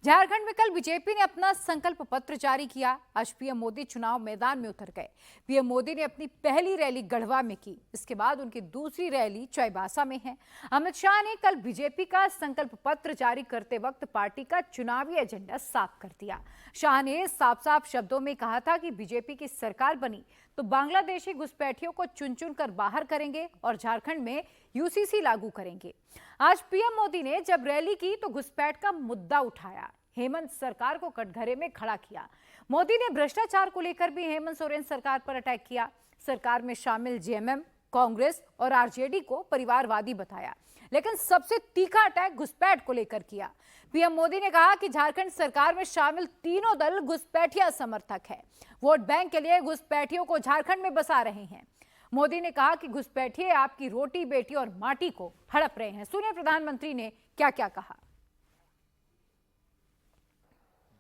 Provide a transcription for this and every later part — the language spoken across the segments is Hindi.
झारखंड में कल बीजेपी ने अपना संकल्प पत्र जारी किया। आज पीएम मोदी चुनाव मैदान में उतर गए। पीएम मोदी ने अपनी पहली रैली गढ़वा में की। इसके बाद उनकी दूसरी रैली चाईबासा में है। अमित शाह ने कल बीजेपी का संकल्प पत्र जारी करते वक्त पार्टी का चुनावी एजेंडा साफ कर दिया। शाह ने साफ साफ शब्दों में कहा था कि बीजेपी की सरकार बनी तो बांग्लादेशी घुसपैठियों को चुन चुन कर बाहर करेंगे और झारखंड में यूसीसी लागू करेंगे। आज पीएम मोदी ने जब रैली की तो घुसपैठ का मुद्दा उठाया, हेमंत सरकार को कटघरे में खड़ा किया। मोदी ने भ्रष्टाचार को लेकर भी हेमंत सोरेन सरकार पर अटैक किया। सरकार में शामिल जेएमएम, कांग्रेस और आरजेडी को परिवारवादी बताया, लेकिन सबसे तीखा अटैक घुसपैठ को लेकर किया। पीएम मोदी ने कहा कि झारखंड सरकार में शामिल तीनों दल घुसपैठिया समर्थक है, वोट बैंक के लिए घुसपैठियों को झारखंड में बसा रहे हैं। मोदी ने कहा कि घुसपैठिए आपकी रोटी, बेटी और माटी को हड़प रहे हैं। सुनिए प्रधानमंत्री ने क्या क्या कहा।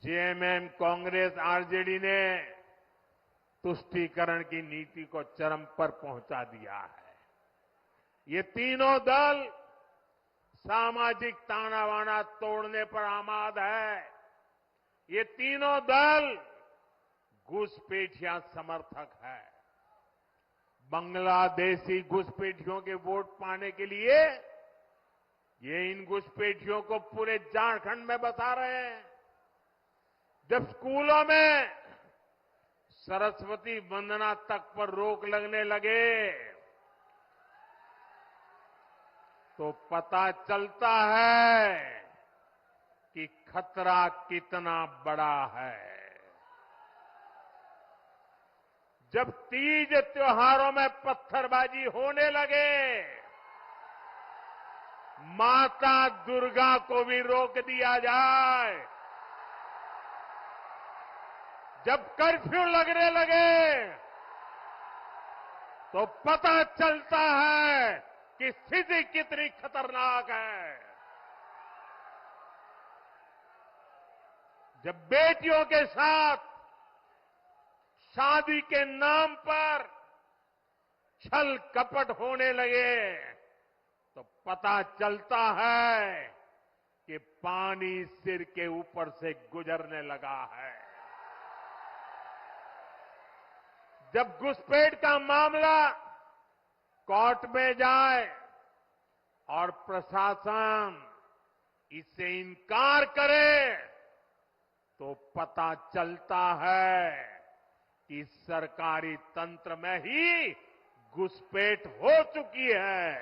जेएमएम, कांग्रेस, आरजेडी ने तुष्टीकरण की नीति को चरम पर पहुंचा दिया है। ये तीनों दल सामाजिक तानाबाना तोड़ने पर आमाद है। ये तीनों दल घुसपैठिया समर्थक है। बांग्लादेशी घुसपैठियों के वोट पाने के लिए ये इन घुसपैठियों को पूरे झारखंड में बता रहे हैं। जब स्कूलों में सरस्वती वंदना तक पर रोक लगने लगे तो पता चलता है कि खतरा कितना बड़ा है। जब तीज त्योहारों में पत्थरबाजी होने लगे, माता दुर्गा को भी रोक दिया जाए, जब कर्फ्यू लगने लगे तो पता चलता है कि स्थिति कितनी खतरनाक है। जब बेटियों के साथ शादी के नाम पर छल कपट होने लगे तो पता चलता है कि पानी सिर के ऊपर से गुजरने लगा है। जब घुसपैठ का मामला कोर्ट में जाए और प्रशासन इससे इनकार करे तो पता चलता है कि सरकारी तंत्र में ही घुसपैठ हो चुकी है।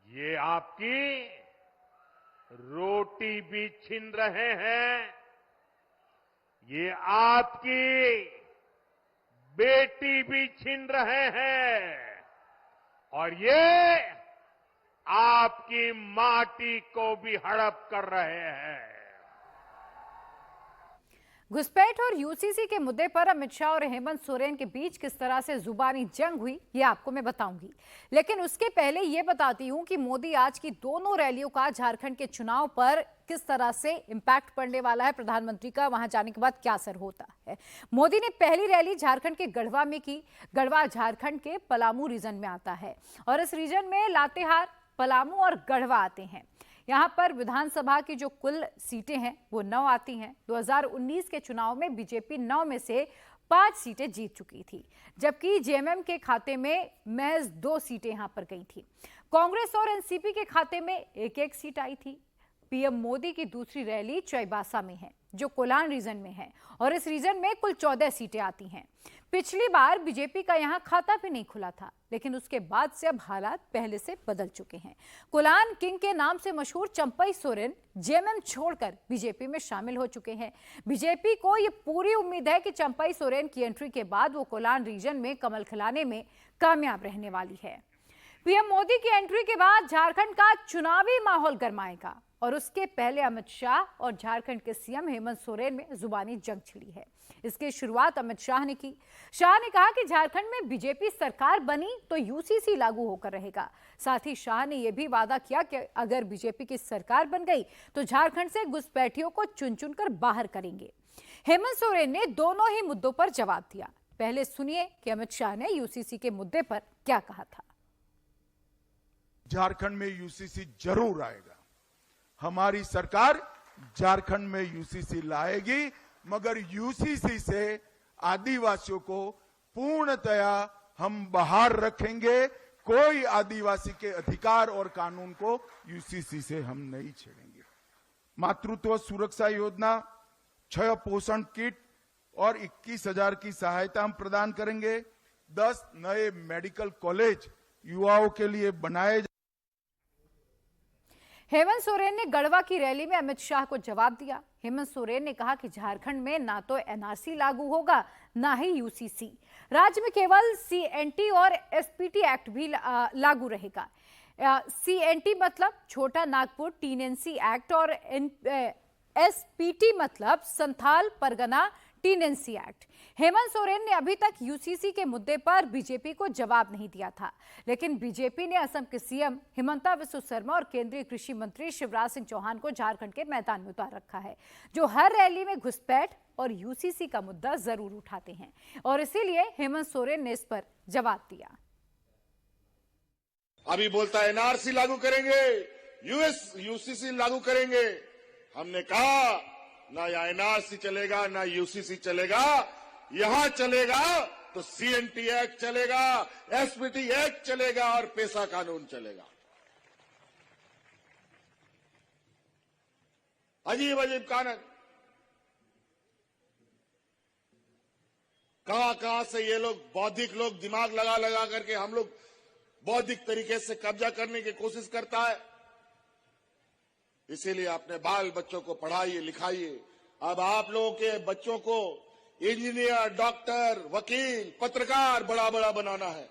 ये आपकी रोटी भी छीन रहे हैं, ये आपकी बेटी भी छीन रहे हैं और ये आपकी माटी को भी हड़प कर रहे हैं। घुसपैठ और यूसीसी के मुद्दे पर अमित शाह और हेमंत सोरेन के बीच किस तरह से जुबानी जंग हुई ये आपको मैं बताऊंगी, लेकिन उसके पहले ये बताती हूं कि मोदी आज की दोनों रैलियों का झारखंड के चुनाव पर किस तरह से इंपैक्ट पड़ने वाला है। प्रधानमंत्री का वहां जाने के बाद क्या असर होता है। मोदी ने पहली रैली झारखंड के गढ़वा में की। गढ़वा झारखंड के पलामू रीजन में आता है और इस रीजन में लातेहार, पलामू और गढ़वा आते हैं। यहां पर विधानसभा की जो कुल सीटें हैं वो 9 आती हैं। 2019 के चुनाव में बीजेपी 9 में से 5 सीटें जीत चुकी थी, जबकि जेएमएम के खाते में महज 2 सीटें यहां पर गई थी। कांग्रेस और एनसीपी के खाते में एक सीट आई थी। पीएम मोदी की दूसरी रैली चाईबासा में है, जो कोलान रीजन में है, और इस रीजन में कुल 14 सीटें आती हैं। पिछली बार बीजेपी का यहां खाता भी नहीं खुला था, लेकिन उसके बाद से अब हालात पहले से बदल चुके हैं। कोलान किंग के नाम से मशहूर चंपई सोरेन जेएमएम छोड़कर बीजेपी में शामिल हो चुके हैं। बीजेपी को यह पूरी उम्मीद है कि चंपई सोरेन की एंट्री के बाद वो कोलान रीजन में कमल खिलाने में कामयाब रहने वाली है। पीएम मोदी की एंट्री के बाद झारखंड का चुनावी माहौल गरमाएगा और उसके पहले अमित शाह और झारखंड के सीएम हेमंत सोरेन में जुबानी जंग छिड़ी है। इसकी शुरुआत अमित शाह ने की। शाह ने कहा कि झारखंड में बीजेपी सरकार बनी तो यूसीसी लागू होकर रहेगा। साथ ही शाह ने यह भी वादा किया कि अगर बीजेपी की सरकार बन गई तो झारखंड से घुसपैठियों को चुन चुनकर बाहर करेंगे। हेमंत सोरेन ने दोनों ही मुद्दों पर जवाब दिया। पहले सुनिए कि अमित शाह ने यूसीसी के मुद्दे पर क्या कहा था। झारखंड में यूसीसी जरूर आएगा। हमारी सरकार झारखंड में यूसीसी लाएगी, मगर यूसीसी से आदिवासियों को पूर्णतया हम बाहर रखेंगे। कोई आदिवासी के अधिकार और कानून को यूसीसी से हम नहीं छेड़ेंगे। मातृत्व सुरक्षा योजना, 6 पोषण किट और 21,000 की सहायता हम प्रदान करेंगे। 10 नए मेडिकल कॉलेज युवाओं के लिए बनाए। हेमंत सोरेन ने गढ़वा की रैली में अमित शाह को जवाब दिया। हेमंत सोरेन ने कहा कि झारखंड में ना तो एनआरसी लागू होगा, ना ही यूसीसी। राज्य में केवल सीएनटी और एसपीटी एक्ट भी लागू रहेगा। सीएनटी मतलब छोटा नागपुर टीनेंसी एक्ट और एसपीटी मतलब संथाल परगना टीनेंसी एक्ट। हेमंत सोरेन ने अभी तक यूसीसी के मुद्दे पर बीजेपी को जवाब नहीं दिया था, लेकिन बीजेपी ने असम के सीएम हिमंता बिस्वा शर्मा और केंद्रीय कृषि मंत्री शिवराज सिंह चौहान को झारखंड के मैदान में उतार रखा है, जो हर रैली में घुसपैठ और यूसीसी का मुद्दा जरूर उठाते हैं, और इसीलिए हेमंत सोरेन ने इस पर जवाब दिया। अभी बोलता है एनआरसी लागू करेंगे, यूसीसी लागू करेंगे। हमने कहा ना या एनआरसी चलेगा ना यूसीसी चलेगा। यहां चलेगा तो सीएनटी एक्ट चलेगा, एसपीटी एक्ट चलेगा और पेशा कानून चलेगा। अजीब अजीब कानून, कहां से ये लोग बौद्धिक लोग दिमाग लगा लगा करके हम लोग बौद्धिक तरीके से कब्जा करने की कोशिश करता है। इसीलिए अपने बाल बच्चों को पढ़ाइए लिखाइए। अब आप लोगों के बच्चों को इंजीनियर, डॉक्टर, वकील, पत्रकार बड़ा बड़ा बनाना है।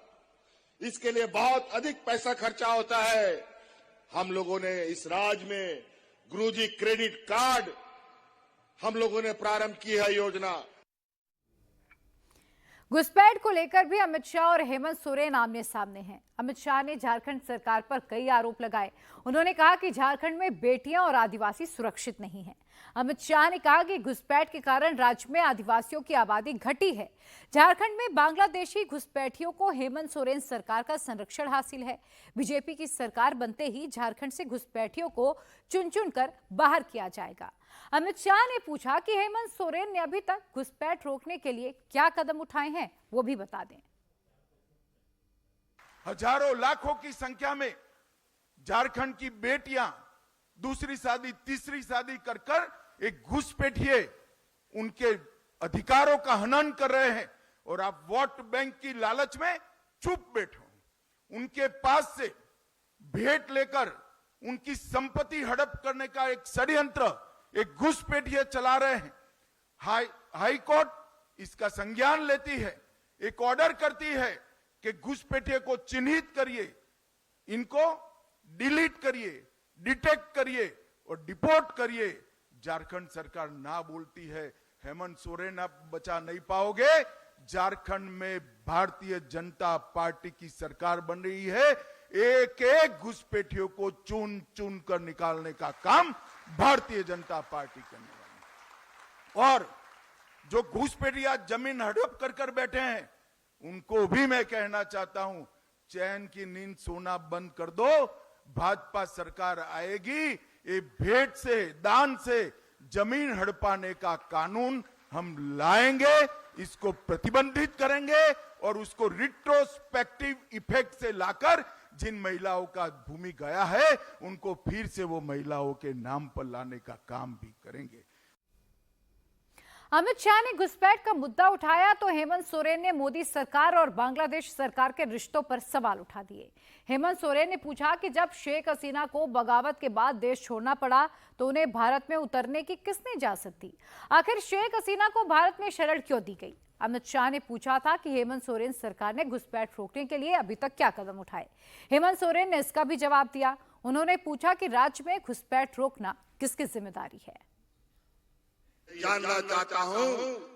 इसके लिए बहुत अधिक पैसा खर्चा होता है। हम लोगों ने इस राज्य में गुरुजी क्रेडिट कार्ड हम लोगों ने प्रारंभ की है योजना। घुसपैठ को लेकर भी अमित शाह और हेमंत सोरेन आमने सामने हैं। अमित शाह ने झारखंड सरकार पर कई आरोप लगाए। उन्होंने कहा कि झारखंड में बेटियां और आदिवासी सुरक्षित नहीं हैं। अमित शाह ने कहा कि घुसपैठ के कारण राज्य में आदिवासियों की आबादी घटी है। झारखंड में बांग्लादेशी घुसपैठियों को हेमंत सोरेन सरकार का संरक्षण हासिल है। बीजेपी की सरकार बनते ही झारखंड से घुसपैठियों को चुन चुन कर बाहर किया जाएगा। अमित शाह ने पूछा कि हेमंत सोरेन ने अभी तक घुसपैठ रोकने के लिए क्या कदम उठाए हैं, वो भी बता दें। हजारों लाखों की संख्या में झारखंड की बेटियां दूसरी शादी तीसरी शादी कर कर एक घुसपैठिए उनके अधिकारों का हनन कर रहे हैं, और आप वोट बैंक की लालच में चुप बैठो। उनके पास से भेंट लेकर उनकी संपत्ति हड़प करने का एक षड्यंत्र एक घुसपैठिए चला रहे हैं। हाई कोर्ट इसका संज्ञान लेती है, एक ऑर्डर करती है कि घुसपैठिए को चिन्हित करिए, इनको डिलीट करिए, डिटेक्ट करिए और डिपोर्ट करिए। झारखंड सरकार ना बोलती है। हेमंत सोरेन आप बचा नहीं पाओगे। झारखंड में भारतीय जनता पार्टी की सरकार बन रही है। एक एक घुसपैठियों को चुन चुन कर निकालने का काम भारतीय जनता पार्टी करने वाली। और जो घुसपैठिया जमीन हड़प कर कर बैठे हैं, उनको भी मैं कहना चाहता हूं, चैन की नींद सोना बंद कर दो। भाजपा सरकार आएगी, ये भेंट से दान से जमीन हड़पाने का कानून हम लाएंगे, इसको प्रतिबंधित करेंगे और उसको रिट्रोस्पेक्टिव इफेक्ट से लाकर जिन महिलाओं का भूमि गया है उनको फिर से वो महिलाओं के नाम पर लाने का काम भी करेंगे। अमित शाह ने घुसपैठ का मुद्दा उठाया तो हेमंत सोरेन ने मोदी सरकार और बांग्लादेश सरकार के रिश्तों पर सवाल उठा दिए। हेमंत सोरेन ने पूछा कि जब शेख हसीना को बगावत के बाद देश छोड़ना पड़ा तो उन्हें भारत में उतरने की किसने इजाजत दी? आखिर शेख हसीना को भारत में शरण क्यों दी गई? अमित शाह ने पूछा था कि हेमंत सोरेन सरकार ने घुसपैठ रोकने के लिए अभी तक क्या कदम उठाए। हेमंत सोरेन ने इसका भी जवाब दिया। उन्होंने पूछा कि राज्य में घुसपैठ रोकना किसकी जिम्मेदारी है। जानना चाहता हूं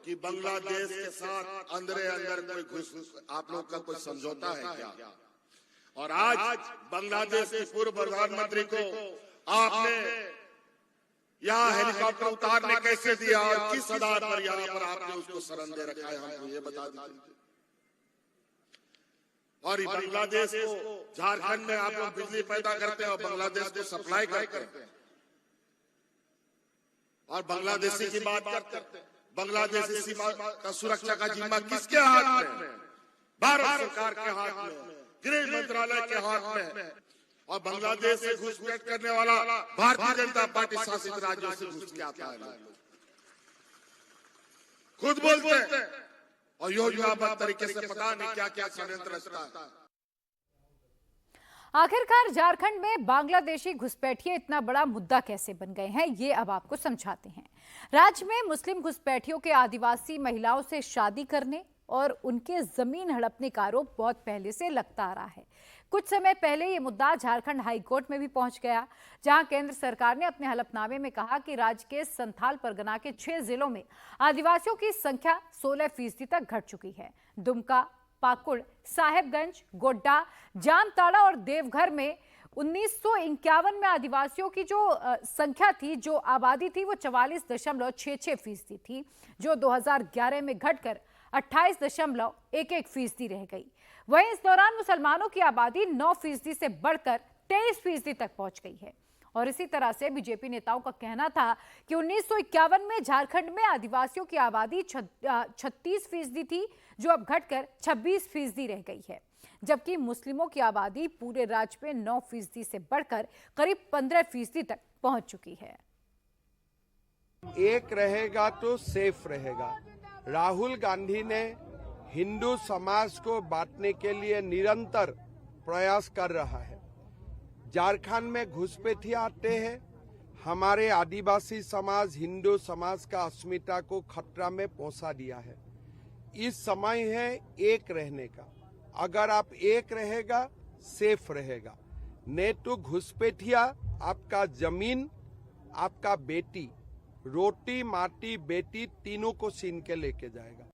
कि बांग्लादेश के साथ अंदर कोई आप लोग का कोई समझौता है क्या? और आज बांग्लादेश के पूर्व प्रधानमंत्री को आपने यहाँ हेलीकॉप्टर उतारने कैसे दिया और किस आधार पर यहाँ पर आपने उसको शरण दे रखा है, हमको ये बता दीजिए। और ये बांग्लादेश को, झारखंड में आप लोग बिजली पैदा करते हैं और बांग्लादेश को सप्लाई करते हैं, और बांग्लादेशी की बात करते हैं। बांग्लादेशी सीमा का सुरक्षा का जिम्मा किसके हाथ में? भारत सरकार के हाथ में, गृह मंत्रालय के हाथ में। और बांग्लादेश से घुसपैठ करने वाला भारतीय जनता पार्टी शासित राज्यों से घुस के आता है, खुद बोलते हैं, और योजनाबद्ध तरीके से पता नहीं क्या क्या षड्यंत्र रचता है। आखिरकार झारखंड में बांग्लादेशी घुसपैठिए इतना बड़ा मुद्दा कैसे बन गए हैं, ये अब आपको समझाते हैं। राज्य में मुस्लिम घुसपैठियों के आदिवासी महिलाओं से शादी करने और उनके जमीन हड़पने का आरोप बहुत पहले से लगता आ रहा है। कुछ समय पहले ये मुद्दा झारखंड हाई कोर्ट में भी पहुंच गया, जहां केंद्र सरकार ने अपने हलफनामे में कहा कि राज्य के संथाल परगना के 6 जिलों में आदिवासियों की संख्या 16% तक घट चुकी है। दुमका, पाकुड़, साहेबगंज, गोड्डा, जामताड़ा और देवघर में 1951 में आदिवासियों की जो संख्या थी, जो आबादी थी, वो 44.66% थी, जो 2011 में घटकर 28.11% रह गई। वहीं इस दौरान मुसलमानों की आबादी 9% से बढ़कर 23% तक पहुंच गई है। और इसी तरह से बीजेपी नेताओं का कहना था कि 1951 में झारखंड में आदिवासियों की आबादी 36% थी, जो अब घटकर 26% रह गई है, जबकि मुस्लिमों की आबादी पूरे राज्य में 9% से बढ़कर करीब 15% तक पहुंच चुकी है। एक रहेगा तो सेफ रहेगा। राहुल गांधी ने हिंदू समाज को बांटने के लिए निरंतर प्रयास कर रहा है। झारखंड में घुसपैठिए आते हैं, हमारे आदिवासी समाज, हिंदू समाज का अस्मिता को खतरा में पहुंचा दिया है। इस समय है एक रहने का। अगर आप एक रहेगा, सेफ रहेगा, नहीं तो घुसपैठिया आपका जमीन, आपका बेटी, रोटी माटी बेटी तीनों को छीन के लेके जाएगा।